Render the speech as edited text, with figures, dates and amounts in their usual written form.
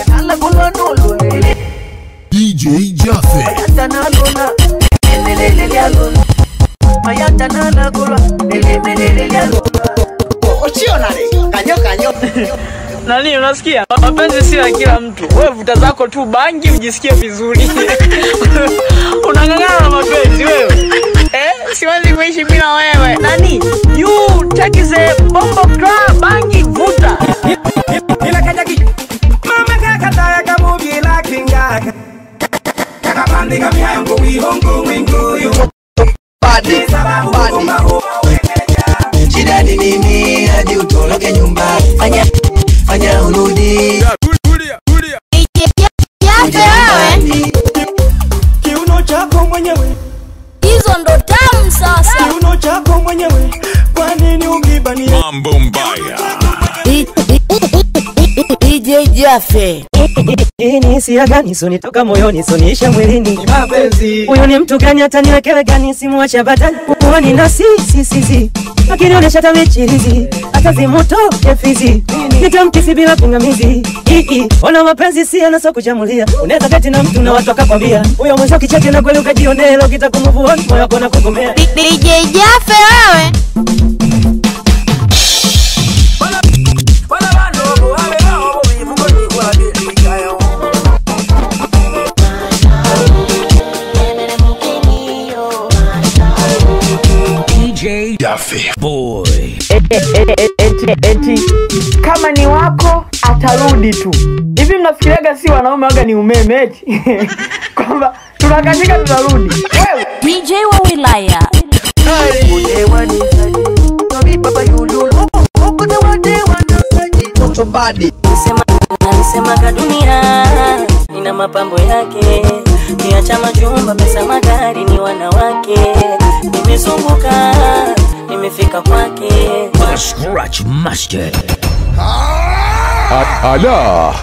nala kulonulu DJ Jaffe mayata naluna lele aluna mayata nala kulwa lele aluna Ochiona le kanyo Nani unasikia? Mapenzi si ya kila mtu. Wewe vuta zako tu bangi ujisikie vizuri. Unangangana na mapenzi wewe. Siwezi kuishi bila wewe. Nani? You take the bombo club bangi vuta. Ila kanyaki. Mama kakataya kamugi la kinga. Kakapandi kamya yangu wihongo winguyo. Badi Shida ni nini hadi utoroke nyumba. Fanya urudi. Jaffe wewe. Kiuno chako mwenyewe. Hizo ndo tamu sasa. Kiuno chako mwenyewe. Kwa nini ukibania? Mambo mbaya DJ Jaffe. Ini siya gani suni toka moyoni sunisha mwilini Mapenzi. Huyo ni mtu gani ataniwekele gani simuacha batani Kukuoni na si lakini onesha tamechirizi hata zimuto kefizi nitamkisi bila pingamizi ona mapenzi si anaso kujamulia unaweza kati na mtu na watu akakwambia huyo mwenzo kichake na kweli ukajionea ukitakumuvua moyo wako na kukomea DJ Jaffe wewe. DJ Jaffe boy Eti kama ni wako atarudi tu. Hivi mnafikiriaga si wanaume waga ni umeme eti? Kwamba tunakatika tutarudi. Wewe DJ wa wilaya. Badi Nisema kadunia ina mapambo yake niacha majumba pesa magari ni wanawake nimezunguka nimefika kwake The Scratch Master Ala